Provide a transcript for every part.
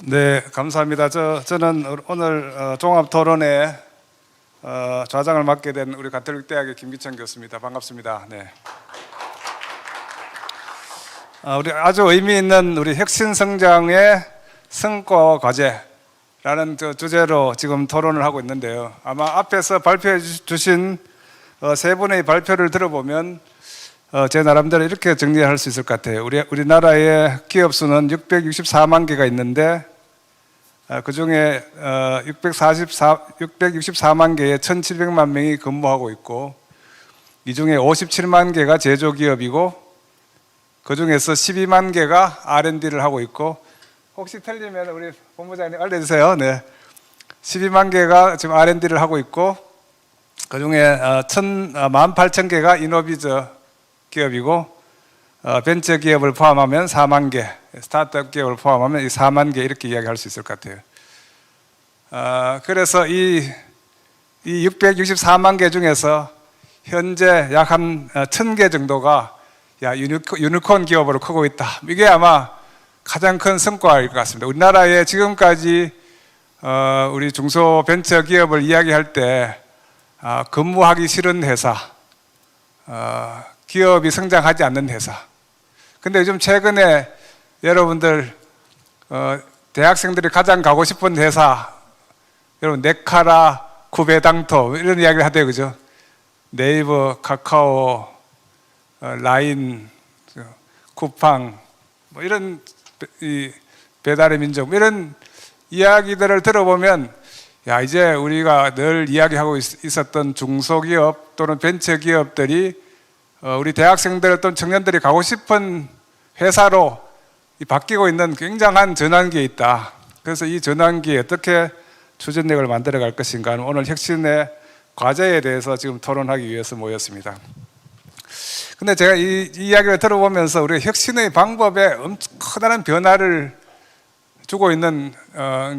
네, 감사합니다. 저는 오늘 종합토론회 좌장을 맡게 된 우리 가톨릭대학의 김기천 교수입니다. 반갑습니다. 네. 우리 아주 의미 있는 우리 혁신성장의 성과 과제라는 주제로 지금 토론을 하고 있는데요. 아마 앞에서 발표해 주신 세 분의 발표를 들어보면 제 나름대로 이렇게 정리할 수 있을 것 같아요. 우리나라의 기업 수는 664만 개가 있는데 그 중에 664만 개에 1,700만 명이 근무하고 있고, 이 중에 57만 개가 제조기업이고, 그 중에서 12만 개가 R&D를 하고 있고, 혹시 틀리면 우리 본부장님 알려주세요. 네, 12만 개가 지금 R&D를 하고 있고, 그 중에 18,000개가 이노비저 기업이고, 벤처 기업을 포함하면 4만 개, 스타트업 기업을 포함하면 이 4만 개 이렇게 이야기할 수 있을 것 같아요. 그래서 이 664만 개 중에서 현재 약 한 1,000개 정도가 유니콘 기업으로 크고 있다. 이게 아마 가장 큰 성과일 것 같습니다. 우리나라에 지금까지 우리 중소벤처 기업을 이야기할 때 근무하기 싫은 회사, 기업이 성장하지 않는 회사. 근데 요즘 최근에 여러분들 대학생들이 가장 가고 싶은 회사, 여러분 네카라, 쿠베당토 이런 이야기를 하대요, 그죠? 네이버, 카카오, 라인, 쿠팡 뭐 이런 배달의 민족 이런 이야기들을 들어보면 이제 우리가 늘 이야기하고 있었던 중소기업 또는 벤처기업들이 우리 대학생들 또는 청년들이 가고 싶은 회사로 바뀌고 있는 굉장한 전환기에 있다. 그래서 이 전환기에 어떻게 추진력을 만들어 갈 것인가 하는 오늘 혁신의 과제에 대해서 지금 토론하기 위해서 모였습니다. 근데 제가 이 이야기를 들어보면서 우리 혁신의 방법에 엄청 커다란 변화를 주고 있는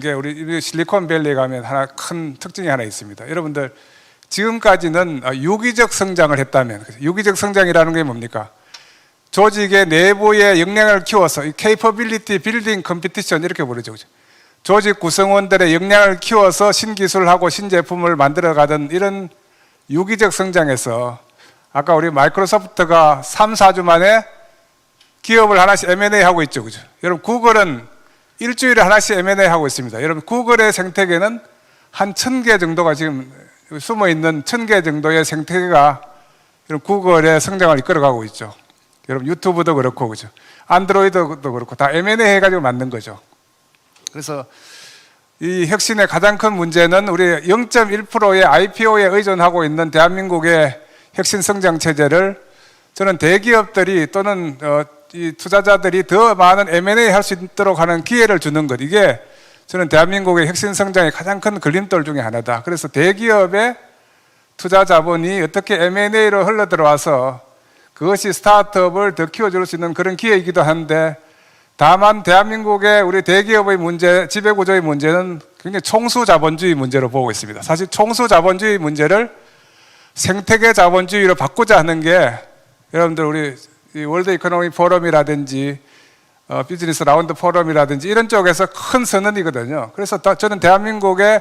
게 우리 실리콘밸리에 가면 하나 큰 특징이 하나 있습니다. 여러분들 지금까지는 유기적 성장을 했다면, 유기적 성장이라는 게 뭡니까? 조직의 내부의 역량을 키워서 capability building competition 이렇게 부르죠. 조직 구성원들의 역량을 키워서 신기술하고 신제품을 만들어가던 이런 유기적 성장에서 아까 우리 마이크로소프트가 3, 4주 만에 기업을 하나씩 M&A 하고 있죠. 그죠? 여러분 구글은 일주일에 하나씩 M&A 하고 있습니다. 여러분 구글의 생태계는 한 1,000개 정도가 지금 숨어있는 1,000개 정도의 생태계가 구글의 성장을 이끌어가고 있죠. 여러분 유튜브도 그렇고 그죠? 안드로이드도 그렇고 다 M&A 해가지고 만든 거죠. 그래서 이 혁신의 가장 큰 문제는 우리 0.1%의 IPO에 의존하고 있는 대한민국의 혁신 성장 체제를 저는 대기업들이 또는 이 투자자들이 더 많은 M&A 할 수 있도록 하는 기회를 주는 것, 이게 저는 대한민국의 혁신 성장의 가장 큰 걸림돌 중에 하나다. 그래서 대기업의 투자 자본이 어떻게 M&A로 흘러 들어와서 그것이 스타트업을 더 키워줄 수 있는 그런 기회이기도 한데, 다만 대한민국의 우리 대기업의 문제, 지배구조의 문제는 굉장히 총수자본주의 문제로 보고 있습니다. 사실 총수자본주의 문제를 생태계 자본주의로 바꾸자 하는 게 여러분들 우리 월드 이코노미 포럼이라든지 비즈니스 라운드 포럼이라든지 이런 쪽에서 큰 선언이거든요. 그래서 저는 대한민국의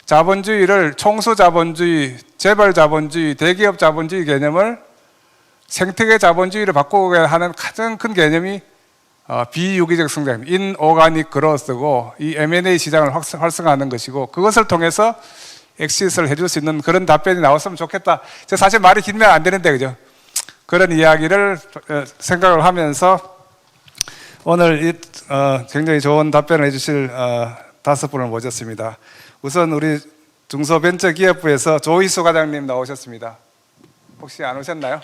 자본주의를 총수자본주의, 재벌자본주의, 대기업 자본주의 개념을 생태계 자본주의로 바꾸게 하는 가장 큰 개념이 비유기적 성장입니다. 인오가닉 그로스고 이 M&A 시장을 활성화하는 것이고, 그것을 통해서 엑시트를 해줄 수 있는 그런 답변이 나왔으면 좋겠다. 제가 사실 말이 길면 안 되는데 그죠? 그런 이야기를 생각을 하면서 오늘 굉장히 좋은 답변을 해주실 5분을 모셨습니다. 우선 우리 중소벤처기업부에서 조희수 과장님 나오셨습니다. 혹시 안 오셨나요?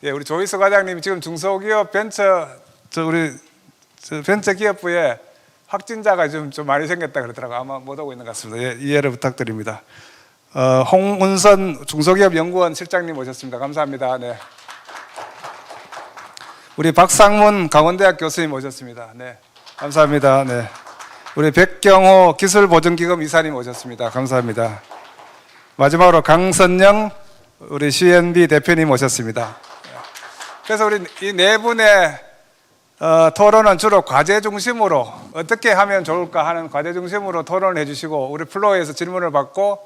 예, 우리 조희수 과장님이 지금 중소기업 벤처기업부에 확진자가 좀 많이 생겼다 그러더라고요. 아마 못 오고 있는 것 같습니다. 예, 이해를 부탁드립니다. 홍운선 중소기업연구원 실장님 모셨습니다. 감사합니다. 네. 우리 박상문 강원대학 교수님 모셨습니다. 네, 감사합니다. 네. 우리 백경호 기술보증기금 이사님 모셨습니다. 감사합니다. 마지막으로 강선영 우리 CNB 대표님 모셨습니다. 그래서 우리 이 네 분의 토론은 주로 과제 중심으로 어떻게 하면 좋을까 하는 과제 중심으로 토론을 해주시고 우리 플로어에서 질문을 받고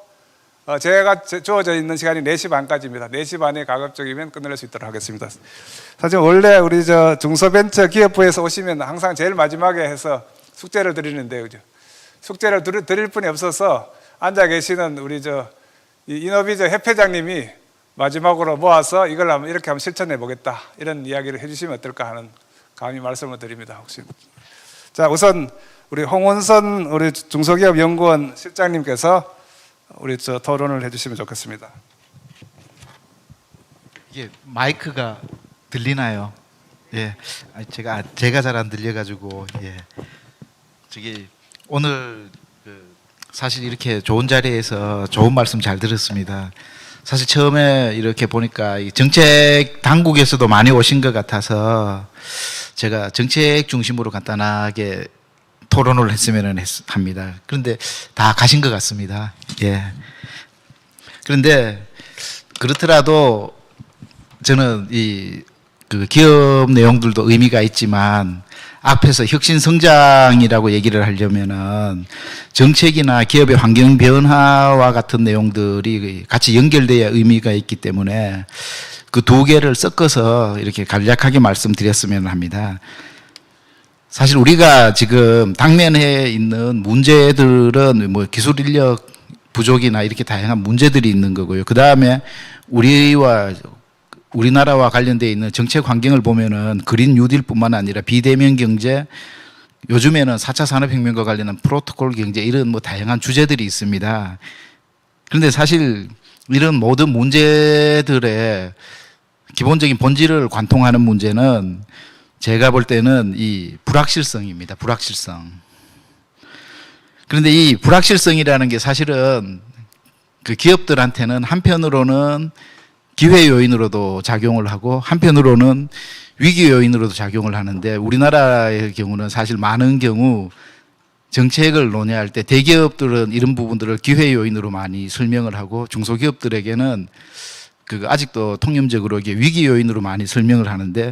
제가 주어져 있는 시간이 4시 반까지입니다. 4시 반에 가급적이면 끝낼 수 있도록 하겠습니다. 사실 원래 우리 중소벤처 기업부에서 오시면 항상 제일 마지막에 해서 숙제를 드리는데, 그죠? 숙제를 드릴 분이 없어서 앉아 계시는 우리 이노비저 협회장님이 마지막으로 모아서 이걸 이렇게 한번 실천해 보겠다, 이런 이야기를 해주시면 어떨까 하는 감히 말씀을 드립니다. 혹시 자, 우선 우리 홍원선 우리 중소기업연구원 실장님께서 우리 토론을 해주시면 좋겠습니다. 이게 마이크가 들리나요? 예, 제가 잘 안 들려가지고 저기 오늘 사실 이렇게 좋은 자리에서 좋은 말씀 잘 들었습니다. 사실 처음에 이렇게 보니까 이 정책 당국에서도 많이 오신 것 같아서 제가 정책 중심으로 간단하게 토론을 했으면 합니다. 그런데 다 가신 것 같습니다. 예. 그런데 그렇더라도 저는 그 기업 내용들도 의미가 있지만 앞에서 혁신 성장이라고 얘기를 하려면은 정책이나 기업의 환경 변화와 같은 내용들이 같이 연결돼야 의미가 있기 때문에 그 두 개를 섞어서 이렇게 간략하게 말씀드렸으면 합니다. 사실 우리가 지금 당면에 있는 문제들은 뭐 기술 인력 부족이나 이렇게 다양한 문제들이 있는 거고요. 그 다음에 우리나라와 관련되어 있는 정책 환경을 보면은 그린 뉴딜뿐만 아니라 비대면 경제, 요즘에는 4차 산업혁명과 관련한 프로토콜 경제, 이런 뭐 다양한 주제들이 있습니다. 그런데 사실 이런 모든 문제들의 기본적인 본질을 관통하는 문제는 제가 볼 때는 이 불확실성입니다. 불확실성. 그런데 이 불확실성이라는 게 사실은 그 기업들한테는 한편으로는 기회 요인으로도 작용을 하고 한편으로는 위기 요인으로도 작용을 하는데, 우리나라의 경우는 사실 많은 경우 정책을 논의할 때 대기업들은 이런 부분들을 기회 요인으로 많이 설명을 하고 중소기업들에게는 아직도 통념적으로 이게 위기 요인으로 많이 설명을 하는데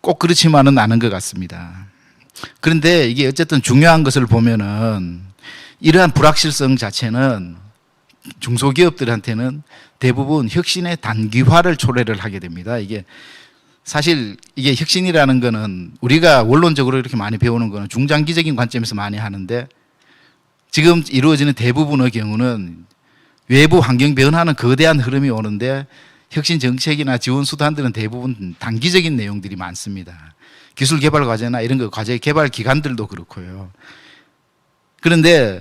꼭 그렇지만은 않은 것 같습니다. 그런데 이게 어쨌든 중요한 것을 보면은 이러한 불확실성 자체는 중소기업들한테는 대부분 혁신의 단기화를 초래를 하게 됩니다. 이게 사실 이게 혁신이라는 거는 우리가 원론적으로 이렇게 많이 배우는 거는 중장기적인 관점에서 많이 하는데, 지금 이루어지는 대부분의 경우는 외부 환경 변화는 거대한 흐름이 오는데 혁신 정책이나 지원 수단들은 대부분 단기적인 내용들이 많습니다. 기술 개발 과제나 이런 거 과제 개발 기간들도 그렇고요. 그런데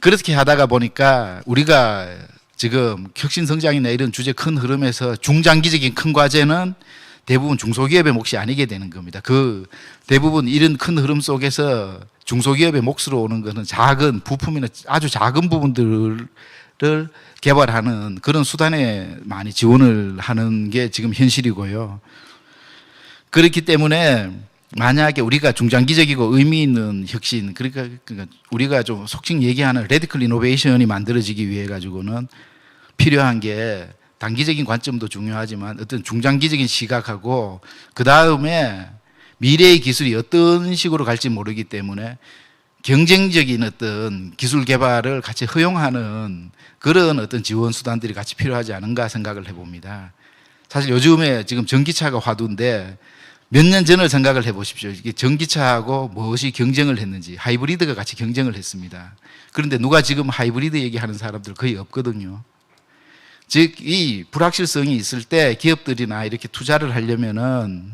그렇게 하다가 보니까 우리가 지금 혁신 성장이나 이런 주제 큰 흐름에서 중장기적인 큰 과제는 대부분 중소기업의 몫이 아니게 되는 겁니다. 대부분 이런 큰 흐름 속에서 중소기업의 몫으로 오는 것은 작은 부품이나 아주 작은 부분들을 개발하는 그런 수단에 많이 지원을 하는 게 지금 현실이고요. 그렇기 때문에 만약에 우리가 중장기적이고 의미 있는 혁신, 그러니까 우리가 좀 속칭 얘기하는 레디컬 이노베이션이 만들어지기 위해 가지고는 필요한 게 단기적인 관점도 중요하지만 어떤 중장기적인 시각하고, 그 다음에 미래의 기술이 어떤 식으로 갈지 모르기 때문에 경쟁적인 어떤 기술 개발을 같이 허용하는 그런 어떤 지원 수단들이 같이 필요하지 않은가 생각을 해봅니다. 사실 요즘에 지금 전기차가 화두인데 몇 년 전을 생각을 해보십시오. 이게 전기차하고 무엇이 경쟁을 했는지, 하이브리드가 같이 경쟁을 했습니다. 그런데 누가 지금 하이브리드 얘기하는 사람들 거의 없거든요. 즉, 이 불확실성이 있을 때 기업들이나 이렇게 투자를 하려면은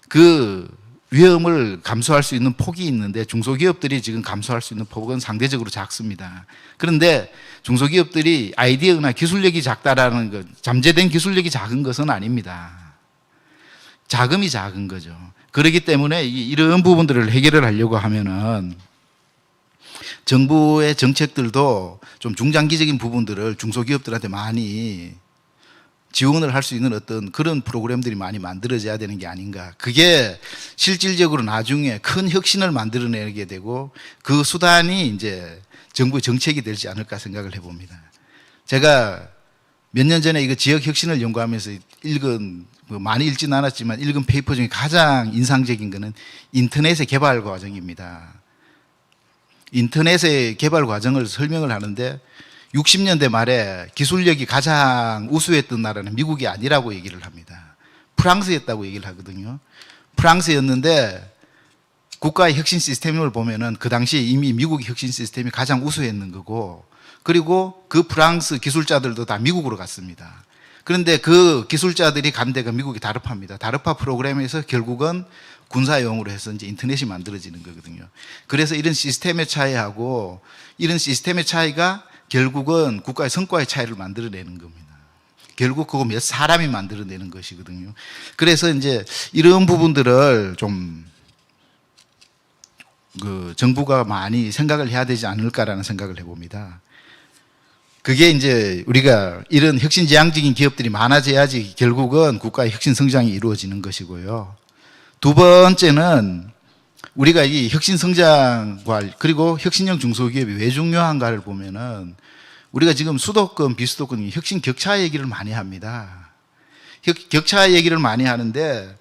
그 위험을 감수할 수 있는 폭이 있는데 중소기업들이 지금 감수할 수 있는 폭은 상대적으로 작습니다. 그런데 중소기업들이 아이디어나 기술력이 작다라는 것, 잠재된 기술력이 작은 것은 아닙니다. 자금이 작은 거죠. 그렇기 때문에 이런 부분들을 해결을 하려고 하면은 정부의 정책들도 좀 중장기적인 부분들을 중소기업들한테 많이 지원을 할 수 있는 어떤 그런 프로그램들이 많이 만들어져야 되는 게 아닌가. 그게 실질적으로 나중에 큰 혁신을 만들어내게 되고 그 수단이 이제 정부의 정책이 되지 않을까 생각을 해봅니다. 제가 몇 년 전에 이거 지역 혁신을 연구하면서 읽은 뭐 많이 읽지는 않았지만 읽은 페이퍼 중에 가장 인상적인 거는 인터넷의 개발 과정입니다. 인터넷의 개발 과정을 설명을 하는데 60년대 말에 기술력이 가장 우수했던 나라는 미국이 아니라고 얘기를 합니다. 프랑스였다고 얘기를 하거든요. 프랑스였는데 국가의 혁신 시스템을 보면은 그 당시에 이미 미국의 혁신 시스템이 가장 우수했는 거고, 그리고 그 프랑스 기술자들도 다 미국으로 갔습니다. 그런데 그 기술자들이 간 데가 미국이 다르파입니다. 다르파 프로그램에서 결국은 군사용으로 해서 이제 인터넷이 만들어지는 거거든요. 그래서 이런 시스템의 차이하고 이런 시스템의 차이가 결국은 국가의 성과의 차이를 만들어내는 겁니다. 결국 그거 몇 사람이 만들어내는 것이거든요. 그래서 이제 이런 부분들을 좀 정부가 많이 생각을 해야 되지 않을까라는 생각을 해봅니다. 그게 이제 우리가 이런 혁신지향적인 기업들이 많아져야지 결국은 국가의 혁신 성장이 이루어지는 것이고요. 두 번째는 우리가 이 혁신 성장과 그리고 혁신형 중소기업이 왜 중요한가를 보면은 우리가 지금 수도권, 비수도권 혁신 격차 얘기를 많이 합니다. 격차 얘기를 많이 하는데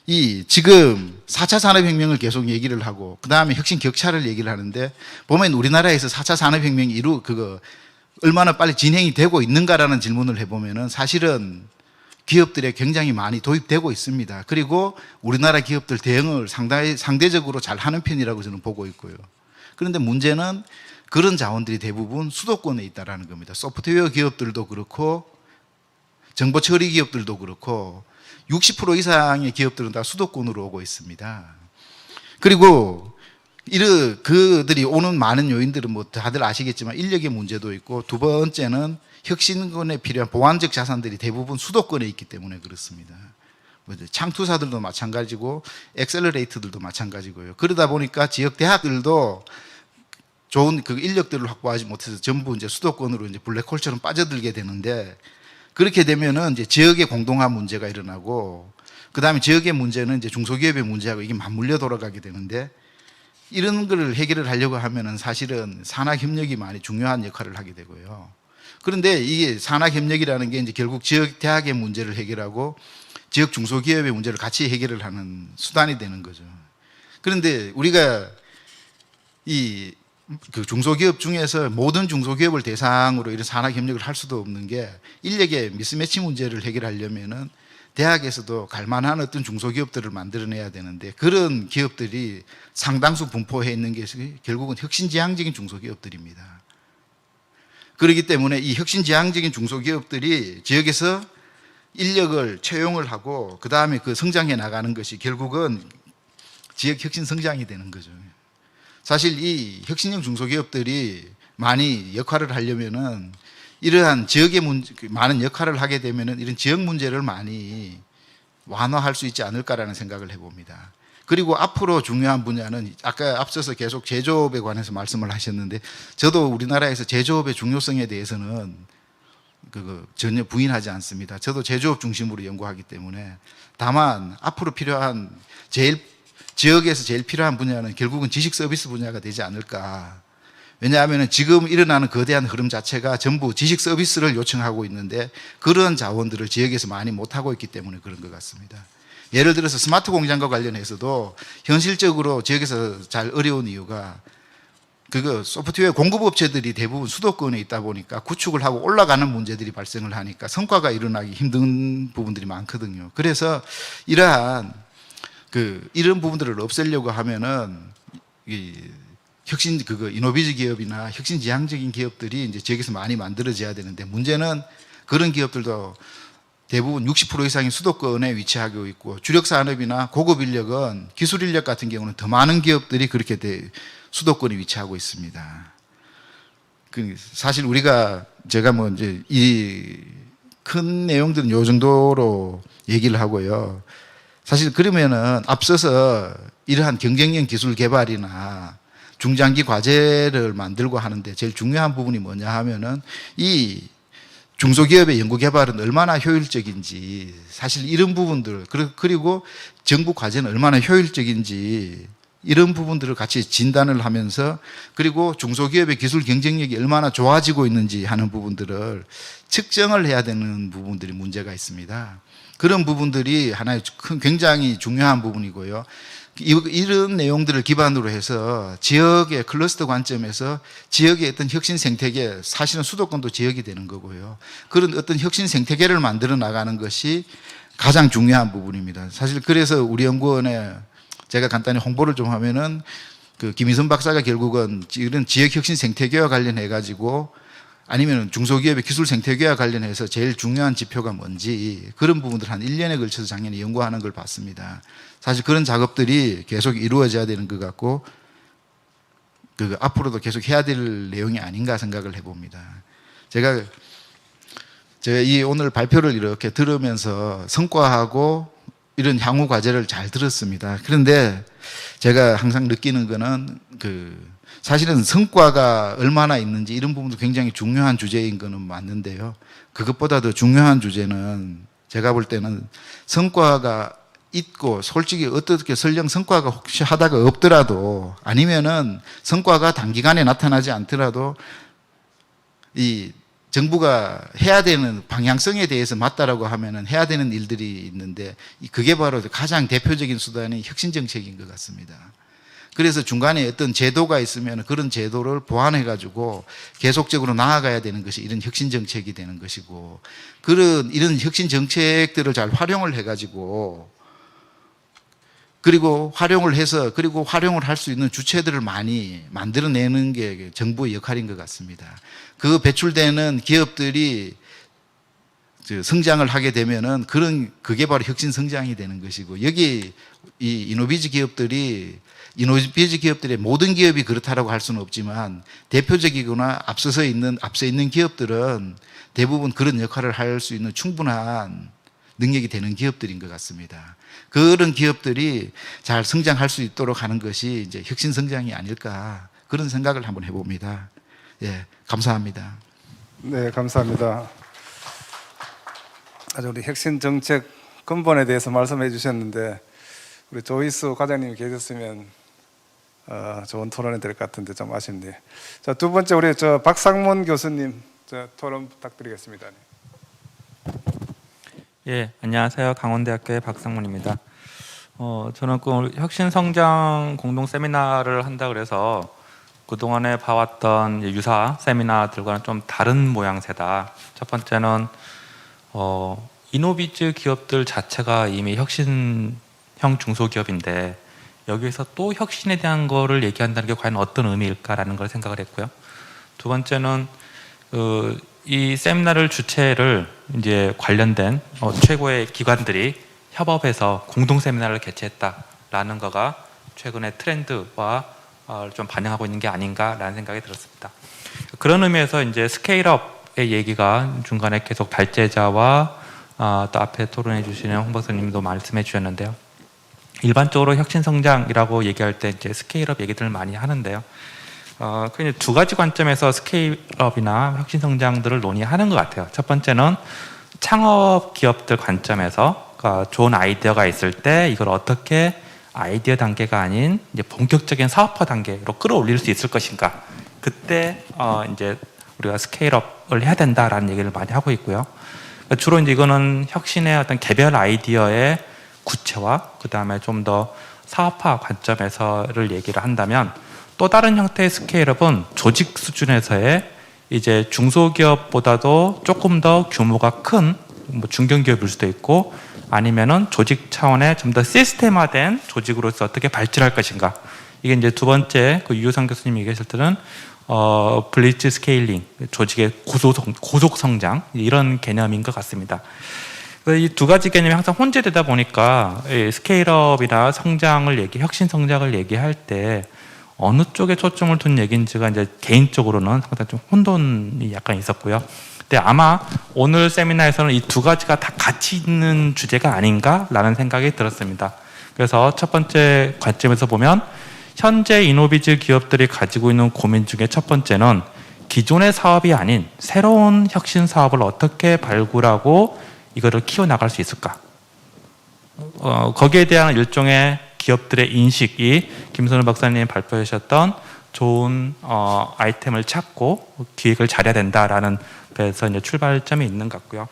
이 지금 4차 산업혁명을 계속 얘기를 하고 그 다음에 혁신 격차를 얘기를 하는데 보면 우리나라에서 4차 산업혁명이 얼마나 빨리 진행이 되고 있는가라는 질문을 해보면은 사실은 기업들에 굉장히 많이 도입되고 있습니다. 그리고 우리나라 기업들 대응을 상대적으로 잘 하는 편이라고 저는 보고 있고요. 그런데 문제는 그런 자원들이 대부분 수도권에 있다라는 겁니다. 소프트웨어 기업들도 그렇고 정보 처리 기업들도 그렇고 60% 이상의 기업들은 다 수도권으로 오고 있습니다. 그리고 그들이 오는 많은 요인들은 뭐 다들 아시겠지만 인력의 문제도 있고, 두 번째는 혁신권에 필요한 보완적 자산들이 대부분 수도권에 있기 때문에 그렇습니다. 창투사들도 마찬가지고 엑셀러레이터들도 마찬가지고요. 그러다 보니까 지역 대학들도 좋은 그 인력들을 확보하지 못해서 전부 이제 수도권으로 이제 블랙홀처럼 빠져들게 되는데, 그렇게 되면은 이제 지역의 공동화 문제가 일어나고, 그 다음에 지역의 문제는 이제 중소기업의 문제하고 이게 맞물려 돌아가게 되는데, 이런 거를 해결을 하려고 하면은 사실은 산학협력이 많이 중요한 역할을 하게 되고요. 그런데 이게 산학협력이라는 게 이제 결국 지역 대학의 문제를 해결하고 지역 중소기업의 문제를 같이 해결을 하는 수단이 되는 거죠. 그런데 우리가 그 중소기업 중에서 모든 중소기업을 대상으로 이런 산학협력을 할 수도 없는 게, 인력의 미스매치 문제를 해결하려면은 대학에서도 갈만한 어떤 중소기업들을 만들어내야 되는데, 그런 기업들이 상당수 분포해 있는 게 결국은 혁신지향적인 중소기업들입니다. 그렇기 때문에 이 혁신지향적인 중소기업들이 지역에서 인력을 채용을 하고 그 다음에 그 성장해 나가는 것이 결국은 지역 혁신 성장이 되는 거죠. 사실 이 혁신형 중소기업들이 많이 역할을 하려면은 이러한 지역의 많은 역할을 하게 되면은 이런 지역 문제를 많이 완화할 수 있지 않을까라는 생각을 해봅니다. 그리고 앞으로 중요한 분야는 아까 앞서서 계속 제조업에 관해서 말씀을 하셨는데, 저도 우리나라에서 제조업의 중요성에 대해서는 전혀 부인하지 않습니다. 저도 제조업 중심으로 연구하기 때문에. 다만 앞으로 필요한 지역에서 제일 필요한 분야는 결국은 지식 서비스 분야가 되지 않을까. 왜냐하면 지금 일어나는 거대한 흐름 자체가 전부 지식 서비스를 요청하고 있는데, 그런 자원들을 지역에서 많이 못하고 있기 때문에 그런 것 같습니다. 예를 들어서 스마트 공장과 관련해서도 현실적으로 지역에서 잘 어려운 이유가 소프트웨어 공급업체들이 대부분 수도권에 있다 보니까 구축을 하고 올라가는 문제들이 발생을 하니까 성과가 일어나기 힘든 부분들이 많거든요. 그래서 이런 부분들을 없애려고 하면은 이노비즈 기업이나 혁신지향적인 기업들이 이제 지역에서 많이 만들어져야 되는데, 문제는 그런 기업들도 대부분 60% 이상이 수도권에 위치하고 있고, 주력 산업이나 고급 인력은 기술 인력 같은 경우는 더 많은 기업들이 그렇게 수도권에 위치하고 있습니다. 사실 제가 뭐 이제 이 큰 내용들은 요 정도로 얘기를 하고요. 사실 그러면은 앞서서 이러한 경쟁력 기술 개발이나 중장기 과제를 만들고 하는데 제일 중요한 부분이 뭐냐 하면은 이 중소기업의 연구개발은 얼마나 효율적인지, 사실 이런 부분들, 그리고 정부 과제는 얼마나 효율적인지 이런 부분들을 같이 진단을 하면서 그리고 중소기업의 기술 경쟁력이 얼마나 좋아지고 있는지 하는 부분들을 측정을 해야 되는 부분들이 문제가 있습니다. 그런 부분들이 하나의 굉장히 중요한 부분이고요. 이런 내용들을 기반으로 해서 지역의 클러스터 관점에서 지역의 어떤 혁신 생태계, 사실은 수도권도 지역이 되는 거고요. 그런 어떤 혁신 생태계를 만들어 나가는 것이 가장 중요한 부분입니다. 사실 그래서 우리 연구원에 제가 간단히 홍보를 좀 하면은 그 김희선 박사가 결국은 이런 지역 혁신 생태계와 관련해 가지고 아니면 중소기업의 기술 생태계와 관련해서 제일 중요한 지표가 뭔지 그런 부분들 한 1년에 걸쳐서 작년에 연구하는 걸 봤습니다. 사실 그런 작업들이 계속 이루어져야 되는 것 같고 그 앞으로도 계속 해야 될 내용이 아닌가 생각을 해봅니다. 제가 이 오늘 발표를 이렇게 들으면서 성과하고 이런 향후 과제를 잘 들었습니다. 그런데 제가 항상 느끼는 거는 사실은 성과가 얼마나 있는지 이런 부분도 굉장히 중요한 주제인 거는 맞는데요. 그것보다 더 중요한 주제는 제가 볼 때는 성과가 있고 솔직히 어떻게 설령 성과가 혹시 하다가 없더라도 아니면은 성과가 단기간에 나타나지 않더라도 이 정부가 해야 되는 방향성에 대해서 맞다라고 하면은 해야 되는 일들이 있는데 그게 바로 가장 대표적인 수단이 혁신 정책인 것 같습니다. 그래서 중간에 어떤 제도가 있으면 그런 제도를 보완해 가지고 계속적으로 나아가야 되는 것이 이런 혁신 정책이 되는 것이고 이런 혁신 정책들을 잘 활용을 해 가지고 그리고 활용을 해서 그리고 활용을 할 수 있는 주체들을 많이 만들어내는 게 정부의 역할인 것 같습니다. 그 배출되는 기업들이 성장을 하게 되면은 그게 바로 혁신 성장이 되는 것이고 여기 이 이노비즈 기업들의 모든 기업이 그렇다라고 할 수는 없지만 대표적이거나 앞서 있는 기업들은 대부분 그런 역할을 할 수 있는 충분한 능력이 되는 기업들인 것 같습니다. 그런 기업들이 잘 성장할 수 있도록 하는 것이 이제 혁신 성장이 아닐까 그런 생각을 한번 해봅니다. 예, 감사합니다. 네, 감사합니다. 아주 우리 혁신 정책 근본에 대해서 말씀해 주셨는데 우리 조이스 과장님이 계셨으면 좋은 토론이 될 것 같은데 좀 아쉽네요. 자, 두 번째 우리 박상문 교수님 토론 부탁드리겠습니다. 예, 안녕하세요. 강원대학교의 박상문입니다. 저는 그 혁신성장 공동 세미나를 한다 그래서 그동안에 봐왔던 유사 세미나들과는 좀 다른 모양새다. 첫 번째는 이노비즈 기업들 자체가 이미 혁신형 중소기업인데 여기에서 또 혁신에 대한 거를 얘기한다는 게 과연 어떤 의미일까라는 걸 생각을 했고요. 두 번째는 이 세미나를 주최를 이제 관련된 최고의 기관들이 협업해서 공동 세미나를 개최했다라는 거가 최근의 트렌드와 좀 반영하고 있는 게 아닌가라는 생각이 들었습니다. 그런 의미에서 이제 스케일업의 얘기가 중간에 계속 발제자와 또 앞에 토론해 주시는 홍 박사님도 말씀해 주셨는데요. 일반적으로 혁신성장이라고 얘기할 때 이제 스케일업 얘기들을 많이 하는데요. 그 두 가지 관점에서 스케일업이나 혁신성장들을 논의하는 것 같아요. 첫 번째는 창업 기업들 관점에서 좋은 아이디어가 있을 때 이걸 어떻게 아이디어 단계가 아닌 이제 본격적인 사업화 단계로 끌어올릴 수 있을 것인가. 그때 이제 우리가 스케일업을 해야 된다라는 얘기를 많이 하고 있고요. 주로 이제 이거는 혁신의 어떤 개별 아이디어의 구체화, 그 다음에 좀 더 사업화 관점에서를 얘기를 한다면 또 다른 형태의 스케일업은 조직 수준에서의 이제 중소기업보다도 조금 더 규모가 큰 중견기업일 수도 있고 아니면은 조직 차원의 좀 더 시스템화된 조직으로서 어떻게 발전할 것인가. 이게 이제 두 번째 그 유효상 교수님이 얘기하실 때는 블리츠 스케일링, 조직의 고속 성장 이런 개념인 것 같습니다. 이 두 가지 개념이 항상 혼재되다 보니까 스케일업이나 성장을 혁신 성장을 얘기할 때 어느 쪽에 초점을 둔 얘기인지가 이제 개인적으로는 항상 좀 혼돈이 약간 있었고요. 근데 아마 오늘 세미나에서는 이 두 가지가 다 같이 있는 주제가 아닌가라는 생각이 들었습니다. 그래서 첫 번째 관점에서 보면 현재 이노비즈 기업들이 가지고 있는 고민 중에 첫 번째는 기존의 사업이 아닌 새로운 혁신 사업을 어떻게 발굴하고 이거를 키워나갈 수 있을까? 거기에 대한 일종의 기업들의 인식이 김선우 박사님이 발표해 주셨던 좋은 아이템을 찾고 기획을 잘해야 된다라는 데서 이제 출발점이 있는 것 같고요.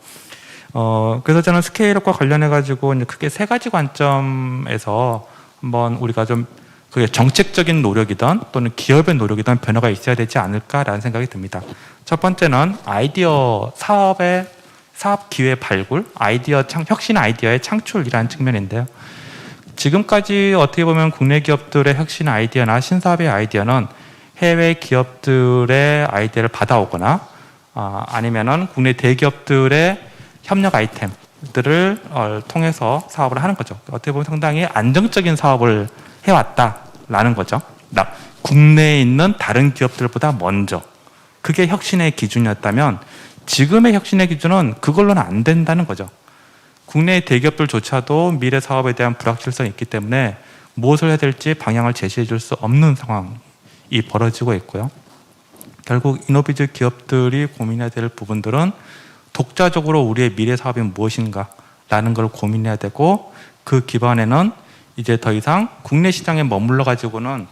그래서 저는 스케일업과 관련해 가지고 이제 크게 세 가지 관점에서 한번 우리가 좀 그게 정책적인 노력이든 또는 기업의 노력이든 변화가 있어야 되지 않을까라는 생각이 듭니다. 첫 번째는 아이디어 사업 기회 발굴, 혁신 아이디어의 창출이라는 측면인데요. 지금까지 어떻게 보면 국내 기업들의 혁신 아이디어나 신사업의 아이디어는 해외 기업들의 아이디어를 받아오거나 아니면은 국내 대기업들의 협력 아이템들을 통해서 사업을 하는 거죠. 어떻게 보면 상당히 안정적인 사업을 해왔다라는 거죠. 국내에 있는 다른 기업들보다 먼저. 그게 혁신의 기준이었다면 지금의 혁신의 기준은 그걸로는 안 된다는 거죠. 국내 대기업들조차도 미래 사업에 대한 불확실성이 있기 때문에 무엇을 해야 될지 방향을 제시해 줄 수 없는 상황이 벌어지고 있고요. 결국 이노비즈 기업들이 고민해야 될 부분들은 독자적으로 우리의 미래 사업이 무엇인가라는 걸 고민해야 되고 그 기반에는 이제 더 이상 국내 시장에 머물러 가지고는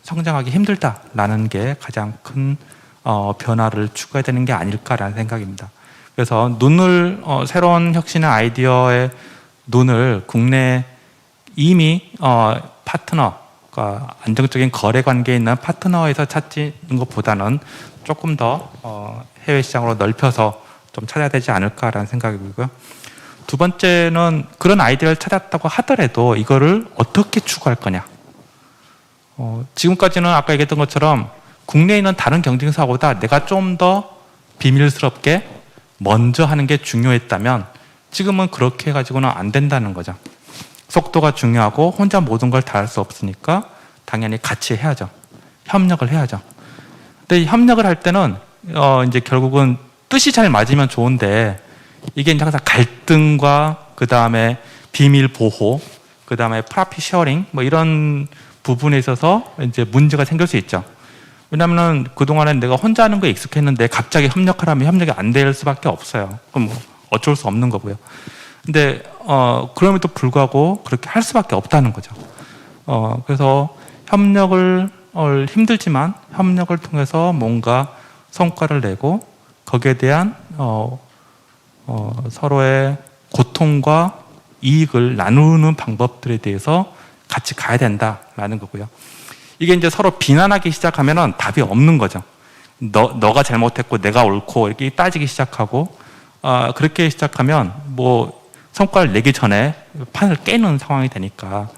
성장하기 힘들다라는 게 가장 큰 변화를 추구해야 되는 게 아닐까라는 생각입니다. 그래서 새로운 혁신의 아이디어의 눈을 국내 이미 파트너가 안정적인 거래 관계에 있는 파트너에서 찾는 것보다는 조금 더 해외 시장으로 넓혀서 좀 찾아야 되지 않을까라는 생각이고요. 두 번째는 그런 아이디어를 찾았다고 하더라도 이거를 어떻게 추구할 거냐. 지금까지는 아까 얘기했던 것처럼 국내에 있는 다른 경쟁사보다 내가 좀 더 비밀스럽게 먼저 하는 게 중요했다면 지금은 그렇게 해가지고는 안 된다는 거죠. 속도가 중요하고 혼자 모든 걸 다 할 수 없으니까 당연히 같이 해야죠. 협력을 해야죠. 근데 협력을 할 때는 이제 결국은 뜻이 잘 맞으면 좋은데 이게 이제 항상 갈등과 그 다음에 비밀 보호, 그 다음에 프로핏 쉐어링 뭐 이런 부분에 있어서 이제 문제가 생길 수 있죠. 왜냐하면 그동안에 내가 혼자 하는 거에 익숙했는데 갑자기 협력하라면 협력이 안 될 수밖에 없어요. 그럼 뭐 어쩔 수 없는 거고요. 근데 그럼에도 불구하고 그렇게 할 수밖에 없다는 거죠. 그래서 협력을 힘들지만 협력을 통해서 뭔가 성과를 내고 거기에 대한 서로의 고통과 이익을 나누는 방법들에 대해서 같이 가야 된다라는 거고요. 이게 이제 서로 비난하기 시작하면은 답이 없는 거죠. 너가 잘못했고 내가 옳고 이렇게 따지기 시작하고 그렇게 시작하면 뭐 성과를 내기 전에 판을 깨는 상황이 되니까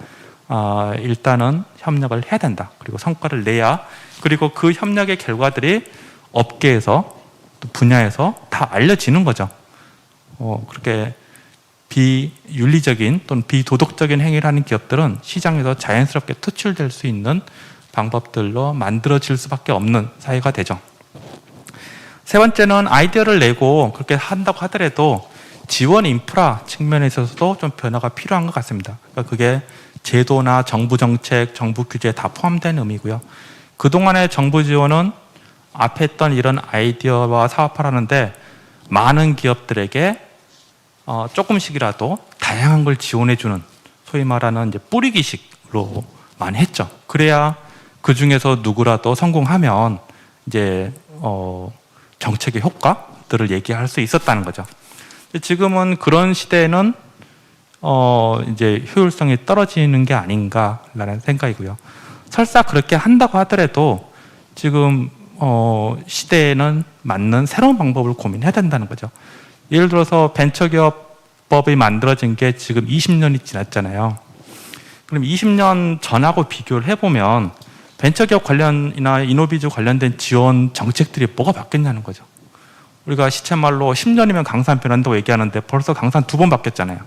일단은 협력을 해야 된다. 그리고 성과를 내야 그리고 그 협력의 결과들이 업계에서 또 분야에서 다 알려지는 거죠. 그렇게 비윤리적인 또는 비도덕적인 행위를 하는 기업들은 시장에서 자연스럽게 투출될 수 있는 방법들로 만들어질 수밖에 없는 사회가 되죠. 세 번째는 아이디어를 내고 그렇게 한다고 하더라도 지원 인프라 측면에 있어서도 좀 변화가 필요한 것 같습니다. 그러니까 그게 제도나 정부 정책, 정부 규제에 다 포함된 의미고요. 그동안의 정부 지원은 앞에 했던 이런 아이디어와 사업하라는데 많은 기업들에게 조금씩이라도 다양한 걸 지원해주는 소위 말하는 이제 뿌리기식으로 많이 했죠. 그래야 그 중에서 누구라도 성공하면 이제 정책의 효과들을 얘기할 수 있었다는 거죠. 지금은 그런 시대에는 이제 효율성이 떨어지는 게 아닌가라는 생각이고요. 설사 그렇게 한다고 하더라도 지금 시대에는 맞는 새로운 방법을 고민해야 된다는 거죠. 예를 들어서 벤처기업법이 만들어진 게 지금 20년이 지났잖아요. 그럼 20년 전하고 비교를 해보면 벤처기업 관련이나 이노비즈 관련된 지원 정책들이 뭐가 바뀌었냐는 거죠. 우리가 시쳇말로 10년이면 강산 변한다고 얘기하는데 벌써 강산 2번 바뀌었잖아요.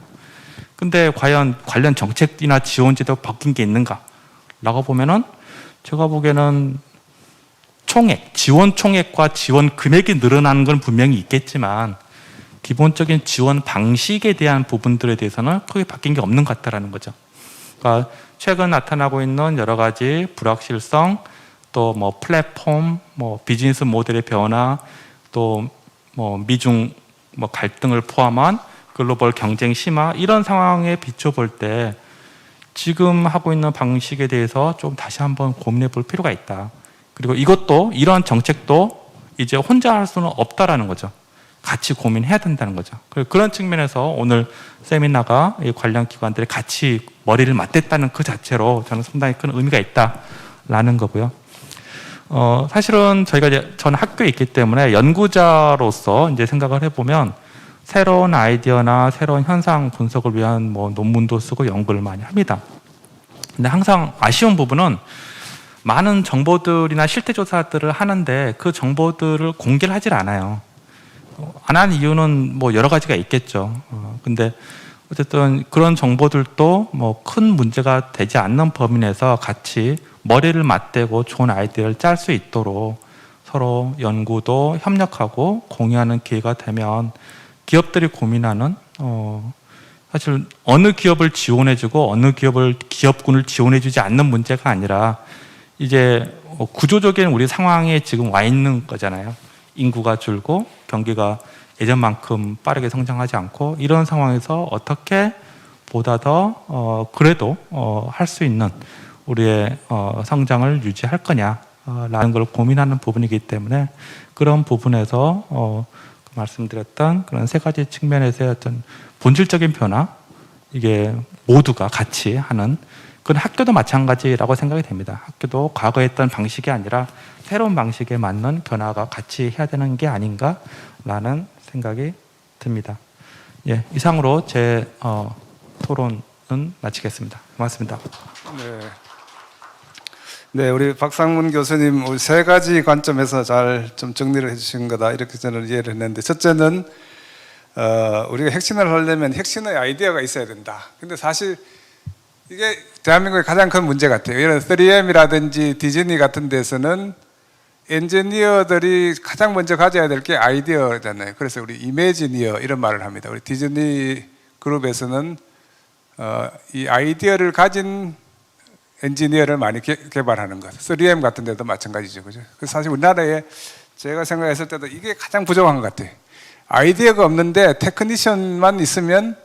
근데 과연 관련 정책이나 지원 제도가 바뀐 게 있는가? 라고 보면은 제가 보기에는 지원 총액과 지원 금액이 늘어나는 건 분명히 있겠지만 기본적인 지원 방식에 대한 부분들에 대해서는 크게 바뀐 게 없는 것 같다라는 거죠. 그러니까 최근 나타나고 있는 여러 가지 불확실성, 또 뭐 플랫폼, 뭐 비즈니스 모델의 변화, 또 뭐 미중 뭐 갈등을 포함한 글로벌 경쟁 심화 이런 상황에 비춰볼 때 지금 하고 있는 방식에 대해서 좀 다시 한번 고민해 볼 필요가 있다. 그리고 이것도 이러한 정책도 이제 혼자 할 수는 없다라는 거죠. 같이 고민해야 된다는 거죠. 그런 측면에서 오늘 세미나가 이 관련 기관들이 같이 머리를 맞댔다는 그 자체로 저는 상당히 큰 의미가 있다라는 거고요. 사실은 저는 학교에 있기 때문에 연구자로서 이제 생각을 해보면 새로운 아이디어나 새로운 현상 분석을 위한 뭐 논문도 쓰고 연구를 많이 합니다. 근데 항상 아쉬운 부분은 많은 정보들이나 실태 조사들을 하는데 그 정보들을 공개를 하질 않아요. 안 한 이유는 뭐 여러 가지가 있겠죠. 근데 어쨌든 그런 정보들도 뭐 큰 문제가 되지 않는 범위 내에서 같이 머리를 맞대고 좋은 아이디어를 짤 수 있도록 서로 연구도 협력하고 공유하는 기회가 되면 기업들이 고민하는 사실 어느 기업을 지원해주고 어느 기업군을 지원해주지 않는 문제가 아니라 이제 구조적인 우리 상황에 지금 와 있는 거잖아요. 인구가 줄고 경기가 예전만큼 빠르게 성장하지 않고 이런 상황에서 어떻게 보다 더 그래도 할 수 있는 우리의 성장을 유지할 거냐라는 걸 고민하는 부분이기 때문에 그런 부분에서 말씀드렸던 그런 세 가지 측면에서의 어떤 본질적인 변화, 이게 모두가 같이 하는 그건 학교도 마찬가지라고 생각이 됩니다. 학교도 과거에 했던 방식이 아니라 새로운 방식에 맞는 변화가 같이 해야 되는 게 아닌가라는 생각이 듭니다. 예, 이상으로 제 토론은 마치겠습니다. 고맙습니다. 네, 우리 박상문 교수님 우리 세 가지 관점에서 잘 좀 정리를 해주신 거다 이렇게 저는 이해를 했는데, 첫째는 우리가 혁신을 하려면 혁신의 아이디어가 있어야 된다. 근데 사실 이게 대한민국의 가장 큰 문제 같아요. 이런 3M이라든지 디즈니 같은 데서는 엔지니어들이 가장 먼저 가져야 될 게 아이디어잖아요. 그래서 우리 이미지니어 이런 말을 합니다. 우리 디즈니 그룹에서는 이 아이디어를 가진 엔지니어를 많이 개발하는 것. 3M 같은 데도 마찬가지죠. 그죠? 그래서 사실 우리나라에 제가 생각했을 때도 이게 가장 부족한 것 같아요. 아이디어가 없는데 테크니션만 있으면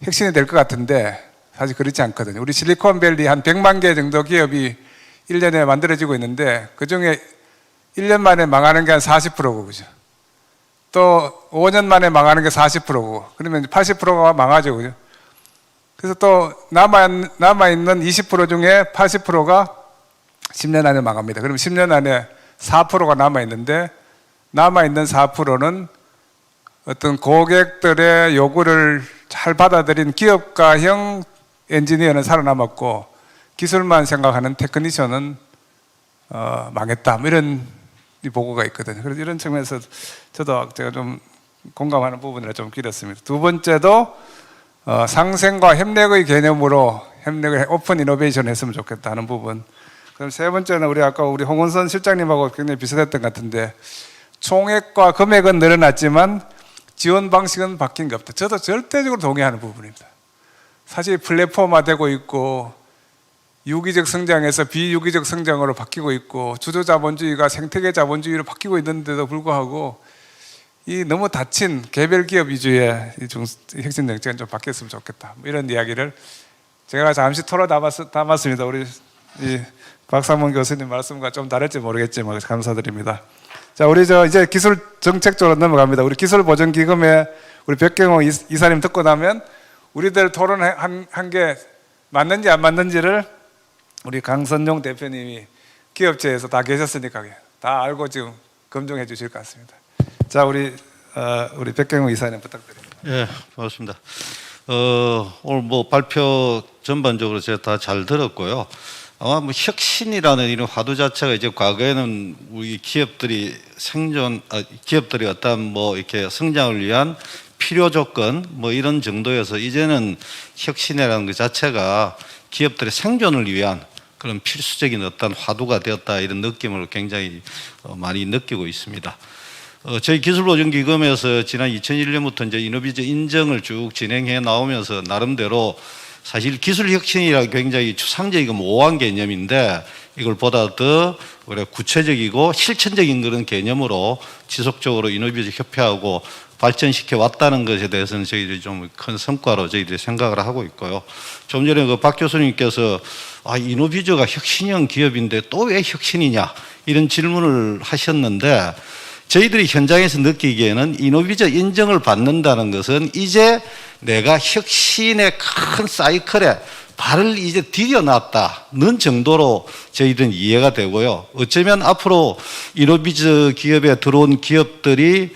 혁신이 될 것 같은데 사실 그렇지 않거든요. 우리 실리콘밸리 한 100만 개 정도 기업이 1년에 만들어지고 있는데 그중에 1년 만에 망하는 게 한 40%고, 그죠? 또 5년 만에 망하는 게 40%고, 그러면 80%가 망하죠, 그죠? 그래서 또 남아있는 20% 중에 80%가 10년 안에 망합니다. 그럼 10년 안에 4%가 남아있는데, 남아있는 4%는 어떤 고객들의 요구를 잘 받아들인 기업가형 엔지니어는 살아남았고, 기술만 생각하는 테크니션은 망했다. 뭐 이런 보고가 있거든요. 그래서 이런 측면에서 제가 좀 공감하는 부분이라 좀 길었습니다. 두 번째도 상생과 협력의 개념으로 협력을 오픈 이노베이션 했으면 좋겠다 하는 부분. 그럼 세 번째는 우리 아까 우리 홍은선 실장님하고 굉장히 비슷했던 것 같은데, 총액과 금액은 늘어났지만 지원 방식은 바뀐 게 없다. 저도 절대적으로 동의하는 부분입니다. 사실 플랫폼화되고 있고 유기적 성장에서 비유기적 성장으로 바뀌고 있고 주도자본주의가 생태계 자본주의로 바뀌고 있는데도 불구하고 이 너무 닫힌 개별 기업 위주의 혁신 정책은 좀 바뀌었으면 좋겠다. 뭐 이런 이야기를 제가 잠시 토로 담았습니다. 우리 이 박상문 교수님 말씀과 좀 다를지 모르겠지만 감사드립니다. 자, 우리 이제 기술 정책 쪽으로 넘어갑니다. 우리 기술보전기금에 우리 백경호 이사님 듣고 나면 우리들 토론한 게 맞는지 안 맞는지를 우리 강선용 대표님이 기업체에서 다 계셨으니까 다 알고 지금 검증해 주실 것 같습니다. 자, 우리 백경호 이사님 부탁드립니다. 예, 고맙습니다. 오늘 뭐 발표 전반적으로 제가 다 잘 들었고요. 아마 뭐 혁신이라는 이런 화두 자체가 이제 과거에는 우리 기업들이 기업들이 어떤 뭐 이렇게 성장을 위한 필요 조건 뭐 이런 정도여서 이제는 혁신이라는 것 자체가 기업들의 생존을 위한 그런 필수적인 어떤 화두가 되었다, 이런 느낌을 굉장히 많이 느끼고 있습니다. 저희 기술보전기금에서 지난 2001년부터 이제 이노비즈 인정을 쭉 진행해 나오면서 나름대로 사실 기술혁신이라 굉장히 추상적이고 모호한 개념인데 이걸 보다 더 구체적이고 실천적인 그런 개념으로 지속적으로 이노비즈 협회하고 발전시켜 왔다는 것에 대해서는 저희들이 좀 큰 성과로 저희들이 생각을 하고 있고요. 좀 전에 그 박 교수님께서 이노비저가 혁신형 기업인데 또 왜 혁신이냐 이런 질문을 하셨는데 저희들이 현장에서 느끼기에는 이노비저 인정을 받는다는 것은 이제 내가 혁신의 큰 사이클에 발을 이제 디뎌놨다는 정도로 저희들은 이해가 되고요. 어쩌면 앞으로 이노비저 기업에 들어온 기업들이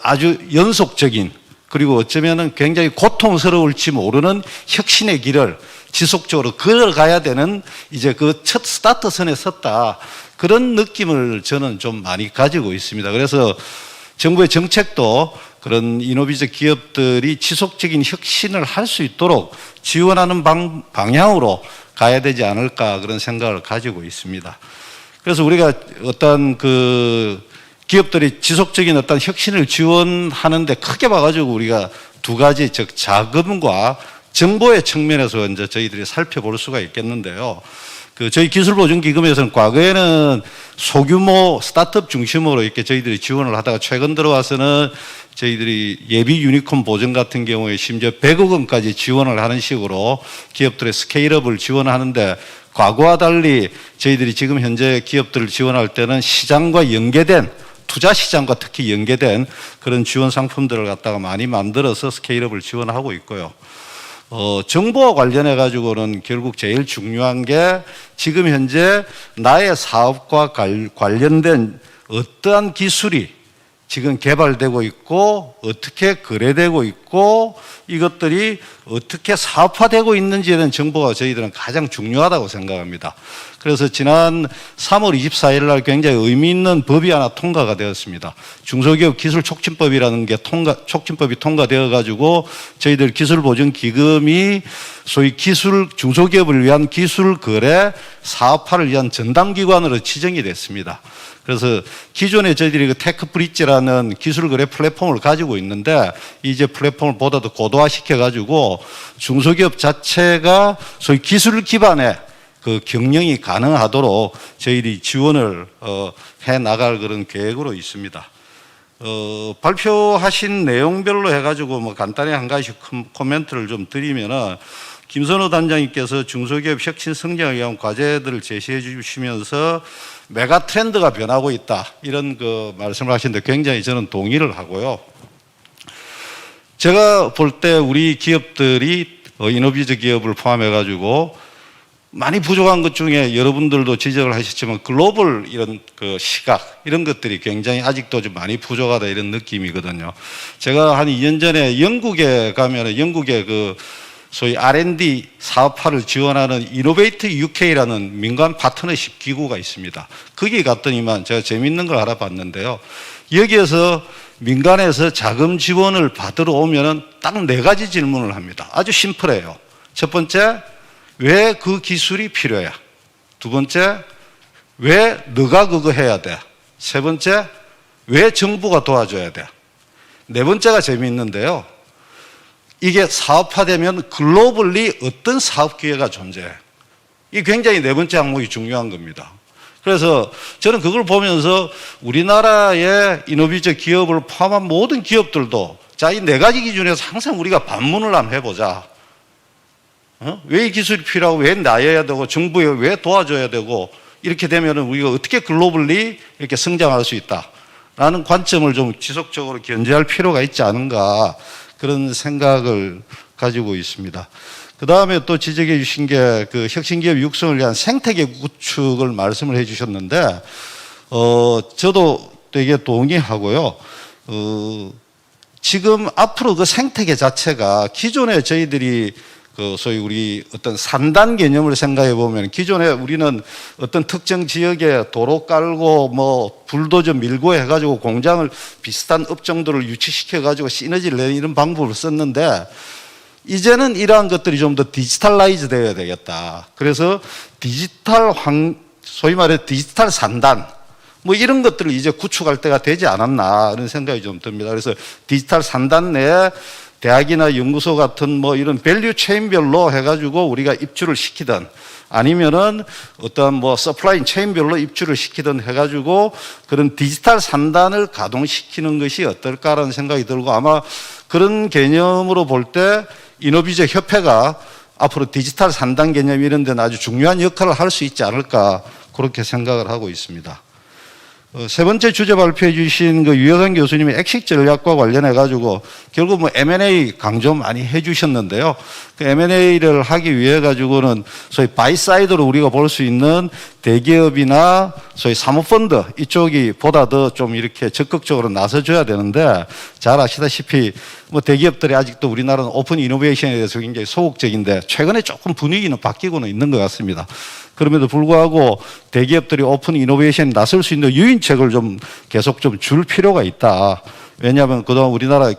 아주 연속적인 그리고 어쩌면은 굉장히 고통스러울지 모르는 혁신의 길을 지속적으로 걸어가야 되는 이제 그 첫 스타트선에 섰다. 그런 느낌을 저는 좀 많이 가지고 있습니다. 그래서 정부의 정책도 그런 이노비저 기업들이 지속적인 혁신을 할 수 있도록 지원하는 방향으로 가야 되지 않을까 그런 생각을 가지고 있습니다. 그래서 우리가 어떤 그 기업들이 지속적인 어떤 혁신을 지원하는데 크게 봐가지고 우리가 두 가지 즉 자금과 정보의 측면에서 이제 저희들이 살펴볼 수가 있겠는데요. 그 저희 기술보증기금에서는 과거에는 소규모 스타트업 중심으로 이렇게 저희들이 지원을 하다가 최근 들어와서는 저희들이 예비 유니콘 보증 같은 경우에 심지어 100억 원까지 지원을 하는 식으로 기업들의 스케일업을 지원하는데 과거와 달리 저희들이 지금 현재 기업들을 지원할 때는 시장과 연계된 투자 시장과 특히 연계된 그런 지원 상품들을 갖다가 많이 만들어서 스케일업을 지원하고 있고요. 정보와 관련해 가지고는 결국 제일 중요한 게 지금 현재 나의 사업과 관련된 어떠한 기술이 지금 개발되고 있고 어떻게 거래되고 있고 이것들이 어떻게 사업화되고 있는지에 대한 정보가 저희들은 가장 중요하다고 생각합니다. 그래서 지난 3월 24일 날 굉장히 의미 있는 법이 하나 통과가 되었습니다. 중소기업 기술촉진법이라는 게 촉진법이 통과되어 가지고 저희들 기술보증기금이 소위 중소기업을 위한 기술 거래 사업화를 위한 전담기관으로 지정이 됐습니다. 그래서 기존에 저희들이 그 테크브릿지라는 기술 거래 플랫폼을 가지고 있는데 이제 플랫폼을 보다 더 고도화시켜 가지고 중소기업 자체가 소위 기술 기반의 그 경영이 가능하도록 저희들이 지원을 해 나갈 그런 계획으로 있습니다. 발표하신 내용별로 해가지고 뭐 간단히 한 가지 코멘트를 좀 드리면은 김선호 단장님께서 중소기업 혁신 성장을 위한 과제들을 제시해 주시면서 메가 트렌드가 변하고 있다 이런 그 말씀을 하시는데 굉장히 저는 동의를 하고요. 제가 볼 때 우리 기업들이 이노비저 기업을 포함해 가지고 많이 부족한 것 중에 여러분들도 지적을 하셨지만 글로벌 이런 그 시각 이런 것들이 굉장히 아직도 좀 많이 부족하다 이런 느낌이거든요. 제가 한 2년 전에 영국에 가면 영국의 그 소위 R&D 사업화를 지원하는 이노베이트 UK라는 민간 파트너십 기구가 있습니다. 거기 갔더니만 제가 재밌는 걸 알아봤는데요. 여기에서 민간에서 자금 지원을 받으러 오면은 딱 4가지 질문을 합니다. 아주 심플해요. 첫 번째, 왜 그 기술이 필요해? 두 번째, 왜 너가 그거 해야 돼? 세 번째, 왜 정부가 도와줘야 돼? 네 번째가 재미있는데요. 이게 사업화되면 글로벌리 어떤 사업 기회가 존재해? 이게 굉장히 네 번째 항목이 중요한 겁니다. 그래서 저는 그걸 보면서 우리나라의 이노비저 기업을 포함한 모든 기업들도 자, 이 4가지 기준에서 항상 우리가 반문을 한번 해보자. 왜 이 기술이 필요하고 왜 나여야 되고 정부에 왜 도와줘야 되고 이렇게 되면은 우리가 어떻게 글로벌리 이렇게 성장할 수 있다라는 관점을 좀 지속적으로 견지할 필요가 있지 않은가 그런 생각을 가지고 있습니다. 그 다음에 또 지적해 주신 게 그 혁신기업 육성을 위한 생태계 구축을 말씀을 해 주셨는데, 저도 되게 동의하고요. 지금 앞으로 그 생태계 자체가 기존에 저희들이 그 소위 우리 어떤 산단 개념을 생각해 보면 기존에 우리는 어떤 특정 지역에 도로 깔고 뭐 불도저 밀고 해가지고 공장을 비슷한 업종들을 유치시켜 가지고 시너지를 내는 이런 방법을 썼는데 이제는 이러한 것들이 좀 더 디지털라이즈 되어야 되겠다. 그래서 소위 말해 디지털 산단 뭐 이런 것들을 이제 구축할 때가 되지 않았나 이런 생각이 좀 듭니다. 그래서 디지털 산단 내에 대학이나 연구소 같은 뭐 이런 밸류 체인별로 해가지고 우리가 입주를 시키든 아니면은 어떤 뭐 서플라인 체인별로 입주를 시키든 해가지고 그런 디지털 산단을 가동시키는 것이 어떨까라는 생각이 들고, 아마 그런 개념으로 볼 때 이노비제 협회가 앞으로 디지털 산단 개념 이런 데는 아주 중요한 역할을 할 수 있지 않을까 그렇게 생각을 하고 있습니다. 세 번째 주제 발표해 주신 그 유여상 교수님의 액식 전략과 관련해 가지고 결국 뭐 M&A 강조 많이 해 주셨는데요. 그 M&A를 하기 위해 가지고는 소위 바이사이드로 우리가 볼 수 있는 대기업이나 소위 사모펀드 이쪽이 보다 더 좀 이렇게 적극적으로 나서줘야 되는데, 잘 아시다시피 뭐 대기업들이 아직도 우리나라는 오픈 이노베이션에 대해서 굉장히 소극적인데 최근에 조금 분위기는 바뀌고는 있는 것 같습니다. 그럼에도 불구하고 대기업들이 오픈 이노베이션에 나설 수 있는 유인책을 좀 계속 좀 줄 필요가 있다. 왜냐하면 그동안 우리나라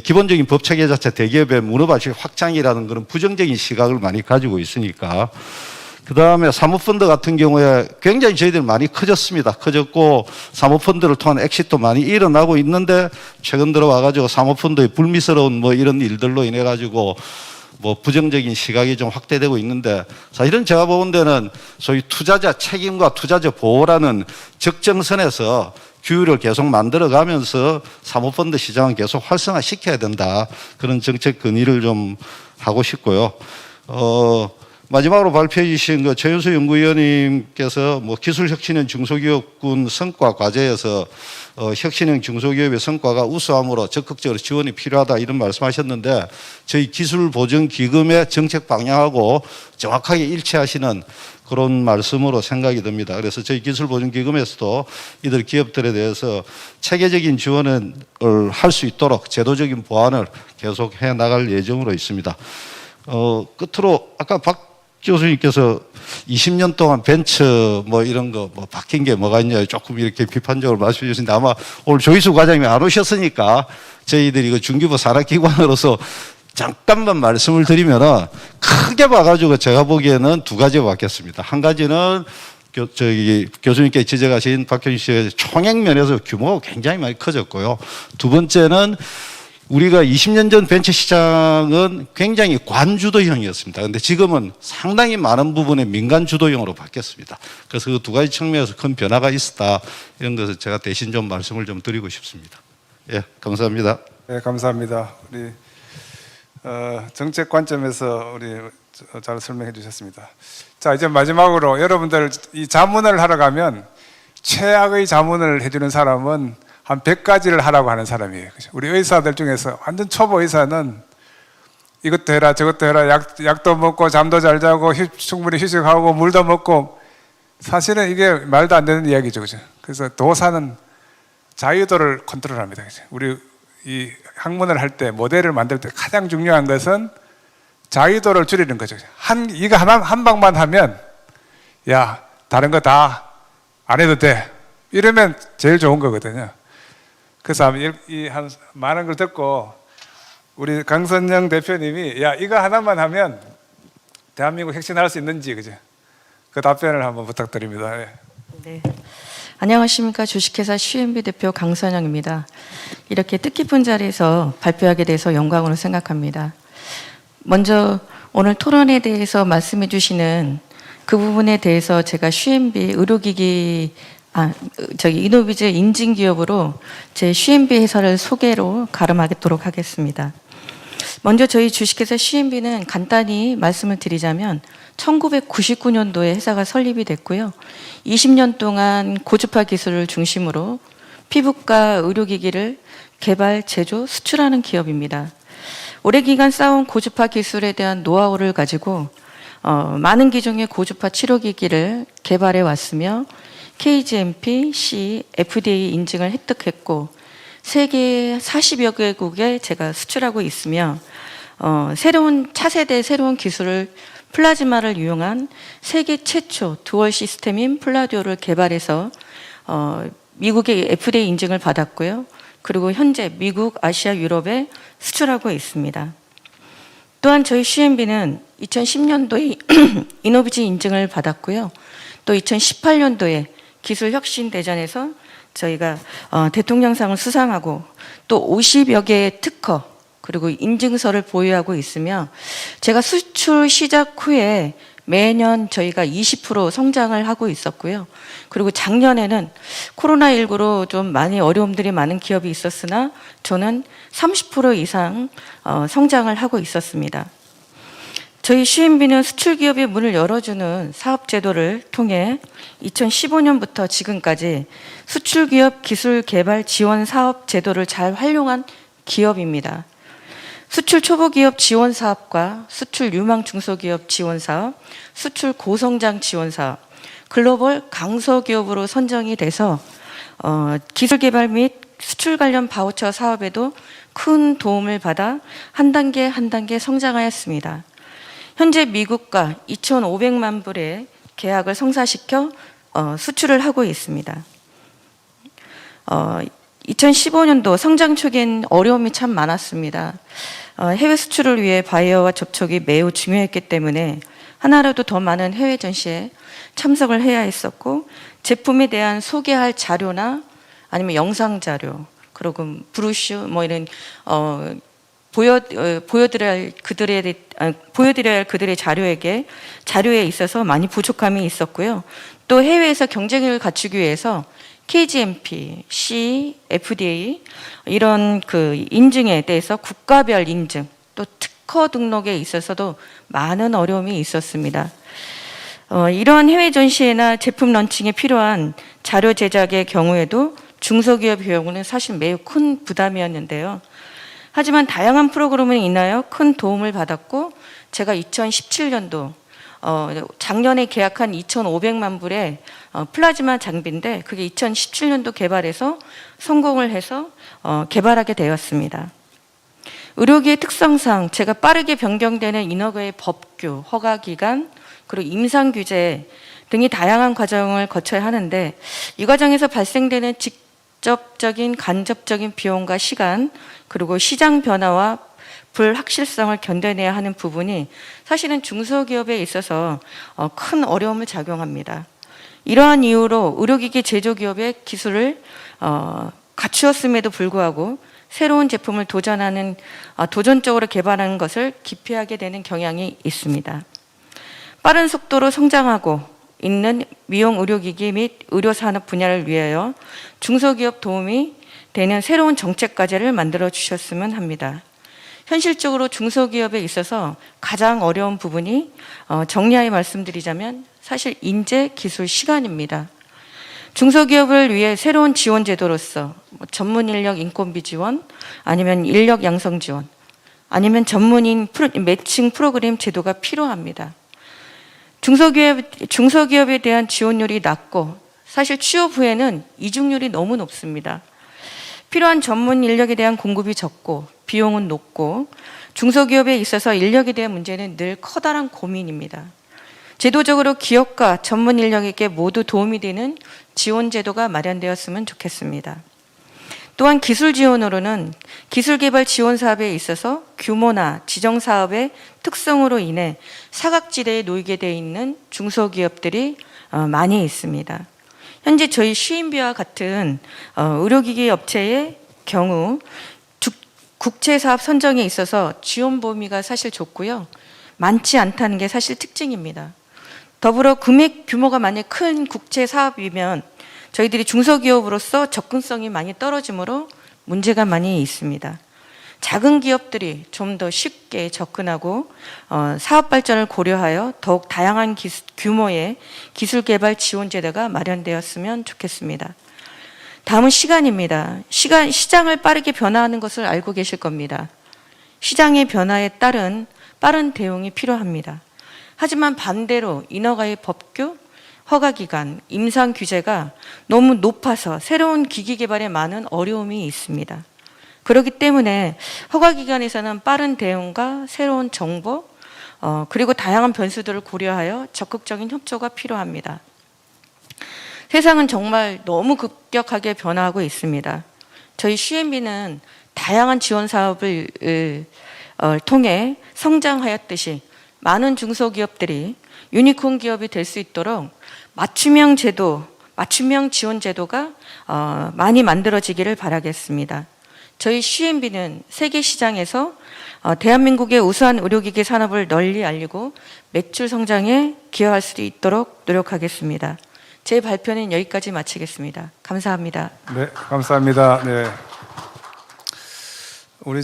기본적인 법 체계 자체 대기업의 문어발식 확장이라는 그런 부정적인 시각을 많이 가지고 있으니까. 그 다음에 사모펀드 같은 경우에 굉장히 저희들이 많이 커졌습니다. 커졌고 사모펀드를 통한 엑시트도 많이 일어나고 있는데, 최근 들어와가지고 사모펀드의 불미스러운 뭐 이런 일들로 인해가지고 뭐 부정적인 시각이 좀 확대되고 있는데, 사실은 제가 보는 데는 소위 투자자 책임과 투자자 보호라는 적정선에서 규율을 계속 만들어가면서 사모펀드 시장을 계속 활성화시켜야 된다. 그런 정책 건의를 좀 하고 싶고요. 마지막으로 발표해 주신 그 최윤수 연구위원님께서 뭐 기술혁신형 중소기업군 성과 과제에서 혁신형 중소기업의 성과가 우수함으로 적극적으로 지원이 필요하다 이런 말씀하셨는데, 저희 기술보전기금의 정책 방향하고 정확하게 일치하시는 그런 말씀으로 생각이 듭니다. 그래서 저희 기술보전기금에서도 이들 기업들에 대해서 체계적인 지원을 할 수 있도록 제도적인 보완을 계속 해 나갈 예정으로 있습니다. 끝으로 아까 박 교수님께서 20년 동안 벤처 뭐 이런 거 뭐 바뀐 게 뭐가 있냐 조금 이렇게 비판적으로 말씀해 주신데, 아마 오늘 조희수 과장님이 안 오셨으니까 저희들이 그 중기부 산하기관으로서 잠깐만 말씀을 드리면은, 크게 봐가지고 제가 보기에는 두 가지가 바뀌었습니다. 한 가지는 교수님께 지적하신 박현희 씨의 총액 면에서 규모가 굉장히 많이 커졌고요. 두 번째는 우리가 20년 전 벤처 시장은 굉장히 관주도형이었습니다. 그런데 지금은 상당히 많은 부분에 민간주도형으로 바뀌었습니다. 그래서 그 두 가지 측면에서 큰 변화가 있었다. 이런 것을 제가 대신 좀 말씀을 좀 드리고 싶습니다. 예, 감사합니다. 네, 감사합니다. 우리 정책 관점에서 우리 잘 설명해 주셨습니다. 자, 이제 마지막으로 여러분들 이 자문을 하러 가면 최악의 자문을 해주는 사람은 한 100가지를 하라고 하는 사람이에요. 우리 의사들 중에서 완전 초보 의사는 이것도 해라 저것도 해라, 약도 먹고 잠도 잘 자고 충분히 휴식하고 물도 먹고, 사실은 이게 말도 안 되는 이야기죠. 그죠? 그래서 도사는 자유도를 컨트롤합니다. 그죠? 우리 이 학문을 할 때, 모델을 만들 때 가장 중요한 것은 자유도를 줄이는 거죠. 이거 한 방만 하면 야 다른 거 다 안 해도 돼, 이러면 제일 좋은 거거든요. 그래서 한 많은 걸 듣고 우리 강선영 대표님이 야 이거 하나만 하면 대한민국 혁신할 수 있는지, 그죠? 그 답변을 한번 부탁드립니다. 네. 네. 안녕하십니까. 주식회사 CMB 대표 강선영입니다. 이렇게 뜻깊은 자리에서 발표하게 돼서 영광으로 생각합니다. 먼저 오늘 토론에 대해서 말씀해 주시는 그 부분에 대해서 제가 CMB 의료기기 이노비제 인증기업으로 제 CMB 회사를 소개로 가름하도록 하겠습니다. 먼저 저희 주식회사 CMB는 간단히 말씀을 드리자면 1999년도에 회사가 설립이 됐고요. 20년 동안 고주파 기술을 중심으로 피부과 의료기기를 개발, 제조, 수출하는 기업입니다. 오랜 기간 쌓아온 고주파 기술에 대한 노하우를 가지고 많은 기종의 고주파 치료기기를 개발해 왔으며 KGMP, C, FDA 인증을 획득했고 세계 40여 개국에 제가 수출하고 있으며 새로운 차세대 새로운 기술을 플라즈마를 이용한 세계 최초 듀얼 시스템인 플라디오를 개발해서 미국의 FDA 인증을 받았고요. 그리고 현재 미국, 아시아, 유럽에 수출하고 있습니다. 또한 저희 CMB는 2010년도에 이노비지 인증을 받았고요. 또 2018년도에 기술혁신대전에서 저희가 대통령상을 수상하고 또 50여 개의 특허, 그리고 인증서를 보유하고 있으며 제가 수출 시작 후에 매년 저희가 20% 성장을 하고 있었고요. 그리고 작년에는 코로나19로 좀 많이 어려움들이 많은 기업이 있었으나 저는 30% 이상 성장을 하고 있었습니다. 저희 CMB는 수출 기업의 문을 열어주는 사업 제도를 통해 2015년부터 지금까지 수출 기업 기술 개발 지원 사업 제도를 잘 활용한 기업입니다. 수출 초보 기업 지원 사업과 수출 유망 중소기업 지원 사업, 수출 고성장 지원 사업, 글로벌 강소 기업으로 선정이 돼서 기술 개발 및 수출 관련 바우처 사업에도 큰 도움을 받아 한 단계 한 단계 성장하였습니다. 현재 미국과 2,500만 불의 계약을 성사시켜 수출을 하고 있습니다. 2015년도 성장 초기엔 어려움이 참 많았습니다. 해외 수출을 위해 바이어와 접촉이 매우 중요했기 때문에 하나라도 더 많은 해외 전시에 참석을 해야 했었고, 제품에 대한 소개할 자료나 아니면 영상 자료, 그리고 브로슈 뭐 이런 보여드려야 할 그들의 자료에 있어서 많이 부족함이 있었고요. 또 해외에서 경쟁력을 갖추기 위해서 KGMP, C, FDA 이런 그 인증에 대해서 국가별 인증, 또 특허 등록에 있어서도 많은 어려움이 있었습니다. 이러한 해외 전시회나 제품 런칭에 필요한 자료 제작의 경우에도 중소기업 경우는 사실 매우 큰 부담이었는데요. 하지만 다양한 프로그램을 인하여 큰 도움을 받았고, 제가 2017년도 작년에 계약한 2,500만 불의 플라즈마 장비인데 그게 2017년도 개발해서 성공을 해서 개발하게 되었습니다. 의료기의 특성상 제가 빠르게 변경되는 인허가의 법규, 허가기간, 그리고 임상 규제 등이 다양한 과정을 거쳐야 하는데, 이 과정에서 발생되는 직접적인 간접적인 비용과 시간, 그리고 시장 변화와 불확실성을 견뎌내야 하는 부분이 사실은 중소기업에 있어서 큰 어려움을 작용합니다. 이러한 이유로 의료기기 제조기업의 기술을 갖추었음에도 불구하고 새로운 제품을 도전적으로 개발하는 것을 기피하게 되는 경향이 있습니다. 빠른 속도로 성장하고 있는 미용 의료기기 및 의료산업 분야를 위하여 중소기업 도움이 되는 새로운 정책 과제를 만들어 주셨으면 합니다. 현실적으로 중소기업에 있어서 가장 어려운 부분이 정리하여 말씀드리자면 사실 인재, 기술, 시간입니다. 중소기업을 위해 새로운 지원 제도로서 전문 인력 인건비 지원, 아니면 인력 양성 지원, 아니면 전문인 매칭 프로그램 제도가 필요합니다. 중소기업에 대한 지원율이 낮고 사실 취업 후에는 이직률이 너무 높습니다. 필요한 전문 인력에 대한 공급이 적고 비용은 높고 중소기업에 있어서 인력에 대한 문제는 늘 커다란 고민입니다. 제도적으로 기업과 전문 인력에게 모두 도움이 되는 지원 제도가 마련되었으면 좋겠습니다. 또한 기술 지원으로는 기술 개발 지원 사업에 있어서 규모나 지정 사업의 특성으로 인해 사각지대에 놓이게 되어 있는 중소기업들이 많이 있습니다. 현재 저희 CMB와 같은 의료기기 업체의 경우 국제사업 선정에 있어서 지원 범위가 사실 좁고요. 많지 않다는 게 사실 특징입니다. 더불어 금액 규모가 만약 큰 국제사업이면 저희들이 중소기업으로서 접근성이 많이 떨어지므로 문제가 많이 있습니다. 작은 기업들이 좀 더 쉽게 접근하고 사업 발전을 고려하여 더욱 다양한 규모의 기술 개발 지원 제도가 마련되었으면 좋겠습니다. 다음은 시간입니다. 시장을 빠르게 변화하는 것을 알고 계실 겁니다. 시장의 변화에 따른 빠른 대응이 필요합니다. 하지만 반대로 인허가의 법규, 허가기간, 임상 규제가 너무 높아서 새로운 기기 개발에 많은 어려움이 있습니다. 그렇기 때문에 허가기관에서는 빠른 대응과 새로운 정보, 그리고 다양한 변수들을 고려하여 적극적인 협조가 필요합니다. 세상은 정말 너무 급격하게 변화하고 있습니다. 저희 CMB는 다양한 지원 사업을 통해 성장하였듯이 많은 중소기업들이 유니콘 기업이 될 수 있도록 맞춤형 지원 제도가 많이 만들어지기를 바라겠습니다. 저희 CMB는 세계 시장에서 대한민국의 우수한 의료기기 산업을 널리 알리고 매출 성장에 기여할 수 있도록 노력하겠습니다. 제 발표는 여기까지 마치겠습니다. 감사합니다. 네, 감사합니다. 네. 우리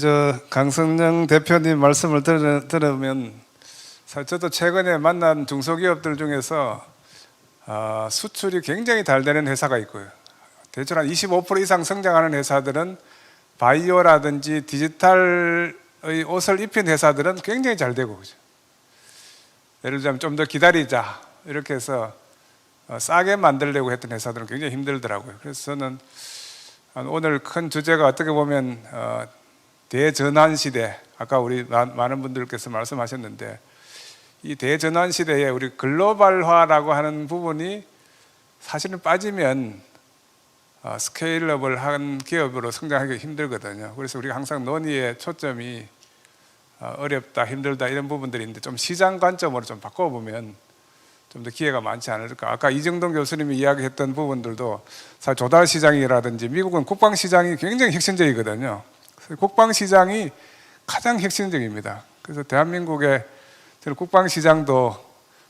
강성령 대표님 말씀을 들으면 사실 저도 최근에 만난 중소기업들 중에서 수출이 굉장히 잘 되는 회사가 있고요. 대충 한 25% 이상 성장하는 회사들은 바이오라든지 디지털의 옷을 입힌 회사들은 굉장히 잘 되고, 그죠? 예를 들자면 좀 더 기다리자 이렇게 해서 싸게 만들려고 했던 회사들은 굉장히 힘들더라고요. 그래서 저는 오늘 큰 주제가 어떻게 보면 대전환 시대, 아까 우리 많은 분들께서 말씀하셨는데 이 대전환 시대에 우리 글로벌화라고 하는 부분이 사실은 빠지면 스케일러블한 기업으로 성장하기 힘들거든요. 그래서 우리가 항상 논의의 초점이 어렵다, 힘들다 이런 부분들이 있는데 좀 시장 관점으로 좀 바꿔보면 좀 더 기회가 많지 않을까. 아까 이정동 교수님이 이야기했던 부분들도 사실 조달 시장이라든지 미국은 국방 시장이 굉장히 혁신적이거든요. 국방 시장이 가장 혁신적입니다. 그래서 대한민국의 국방 시장도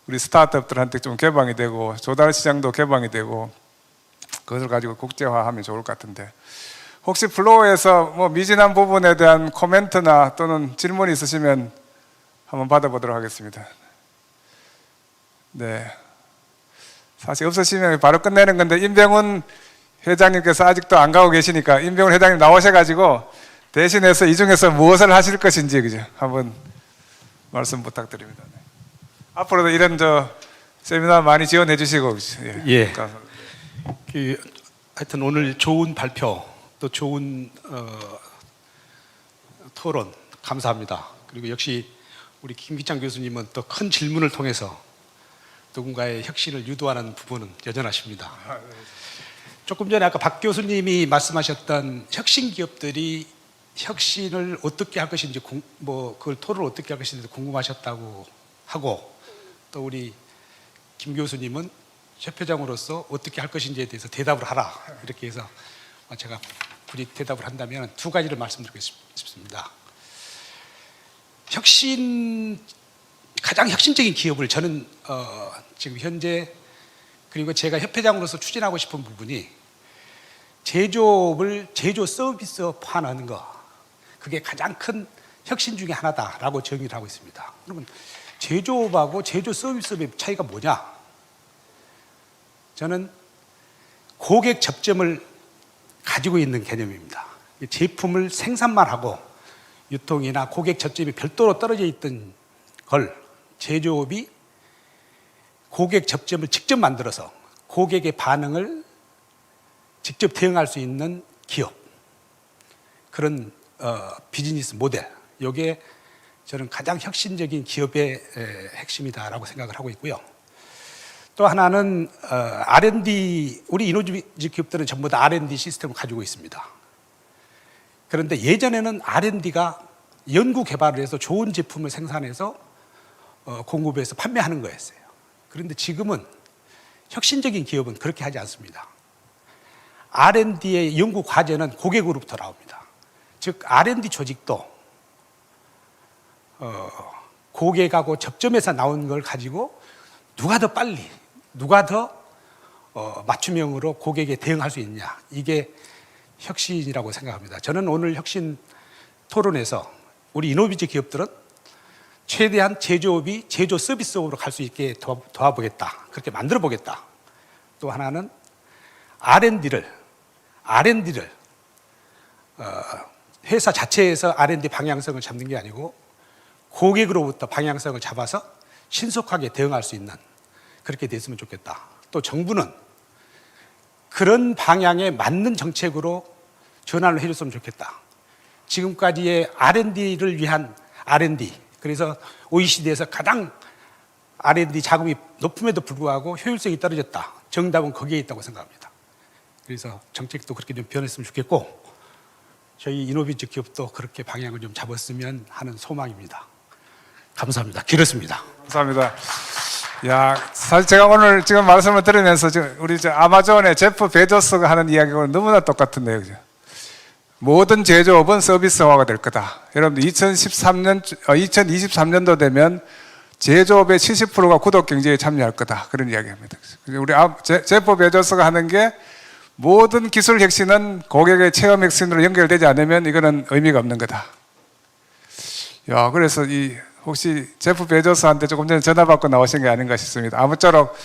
우리 스타트업들한테 좀 개방이 되고 조달 시장도 개방이 되고 그것을 가지고 국제화하면 좋을 것 같은데, 혹시 플로어에서 뭐 미진한 부분에 대한 코멘트나 또는 질문이 있으시면 한번 받아보도록 하겠습니다. 네, 사실 없으시면 바로 끝내는 건데 임병훈 회장님께서 아직도 안 가고 계시니까 임병훈 회장님 나오셔가지고 대신해서 이 중에서 무엇을 하실 것인지, 그죠? 한번 말씀 부탁드립니다. 네. 앞으로도 이런 세미나 많이 지원해 주시고. 예. 하여튼 오늘 좋은 발표 또 좋은 토론 감사합니다. 그리고 역시 우리 김기창 교수님은 또 큰 질문을 통해서 누군가의 혁신을 유도하는 부분은 여전하십니다. 조금 전에 아까 박 교수님이 말씀하셨던 혁신 기업들이 혁신을 어떻게 할 것인지 그걸 토론을 어떻게 할 것인지 궁금하셨다고 하고, 또 우리 김 교수님은 협회장으로서 어떻게 할 것인지에 대해서 대답을 하라 이렇게 해서 제가 굳이 대답을 한다면 두 가지를 말씀드리고 싶습니다. 가장 혁신적인 기업을 저는 지금 현재, 그리고 제가 협회장으로서 추진하고 싶은 부분이 제조 서비스화하는 거, 그게 가장 큰 혁신 중에 하나다라고 정의를 하고 있습니다. 그러면 제조업하고 제조 서비스업의 차이가 뭐냐? 저는 고객 접점을 가지고 있는 개념입니다. 제품을 생산만 하고 유통이나 고객 접점이 별도로 떨어져 있던 걸 제조업이 고객 접점을 직접 만들어서 고객의 반응을 직접 대응할 수 있는 기업, 그런 비즈니스 모델, 이게 저는 가장 혁신적인 기업의 핵심이다라고 생각을 하고 있고요. 또 하나는 R&D, 우리 이노지비 기업들은 전부 다 R&D 시스템을 가지고 있습니다. 그런데 예전에는 R&D가 연구 개발을 해서 좋은 제품을 생산해서 공급해서 판매하는 거였어요. 그런데 지금은 혁신적인 기업은 그렇게 하지 않습니다. R&D의 연구 과제는 고객으로부터 나옵니다. 즉 R&D 조직도 고객하고 접점에서 나온 걸 가지고 누가 더 빨리, 누가 더 맞춤형으로 고객에 대응할 수 있냐, 이게 혁신이라고 생각합니다. 저는 오늘 혁신 토론에서 우리 이노비즈 기업들은 최대한 제조업이 제조 서비스업으로 갈 수 있게 도와보겠다, 그렇게 만들어 보겠다. 또 하나는 R&D를 회사 자체에서 R&D 방향성을 잡는 게 아니고 고객으로부터 방향성을 잡아서 신속하게 대응할 수 있는, 그렇게 됐으면 좋겠다. 또 정부는 그런 방향에 맞는 정책으로 전환을 해줬으면 좋겠다. 지금까지의 R&D를 위한 R&D, 그래서 OECD에서 가장 R&D 자금이 높음에도 불구하고 효율성이 떨어졌다. 정답은 거기에 있다고 생각합니다. 그래서 정책도 그렇게 좀 변했으면 좋겠고, 저희 이노비즈 기업도 그렇게 방향을 좀 잡았으면 하는 소망입니다. 감사합니다. 길었습니다. 감사합니다. 야, 사실 제가 오늘 지금 말씀을 들으면서 우리 아마존의 제프 베조스가 하는 이야기하고 너무나 똑같은데요, 그죠? 모든 제조업은 서비스화가 될 거다. 여러분들 2023년도 되면 제조업의 70%가 구독 경제에 참여할 거다. 그런 이야기합니다. 우리 제프 베조스가 하는 게 모든 기술 혁신은 고객의 체험 혁신으로 연결되지 않으면 이거는 의미가 없는 거다. 야, 그래서 혹시 제프 베조스한테 조금 전에 전화 받고 나오신 게 아닌가 싶습니다. 아무쪼록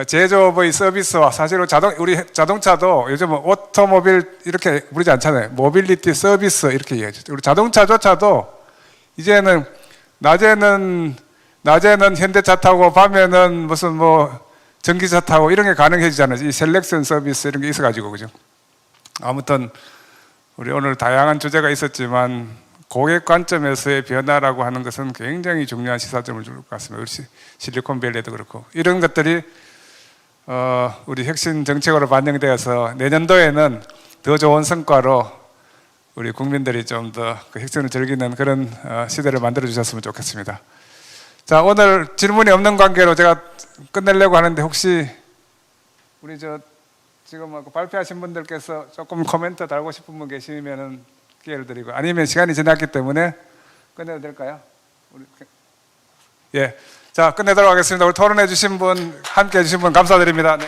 제조업의 서비스와 사실 우리 자동차도 요즘은 오토모빌 이렇게 부르지 않잖아요. 모빌리티 서비스 이렇게 얘기하죠. 우리 자동차조차도 이제는 낮에는 현대차 타고 밤에는 무슨 뭐 전기차 타고 이런 게 가능해지잖아요. 이 셀렉션 서비스 이런 게 있어가지고 그죠. 아무튼 우리 오늘 다양한 주제가 있었지만 고객 관점에서의 변화라고 하는 것은 굉장히 중요한 시사점을 줄 것 같습니다. 우리 실리콘밸리도 그렇고 이런 것들이 우리 혁신 정책으로 반영되어서 내년도에는 더 좋은 성과로 우리 국민들이 좀 더 그 혁신을 즐기는 그런 시대를 만들어 주셨으면 좋겠습니다. 자, 오늘 질문이 없는 관계로 제가 끝내려고 하는데 혹시 우리 지금 발표하신 분들께서 조금 코멘트 달고 싶은 분 계시면은 기회를 드리고 아니면 시간이 지났기 때문에 끝내도 될까요? 예, 자 끝내도록 하겠습니다. 우리 토론해 주신 분, 함께 해 주신 분 감사드립니다. 네.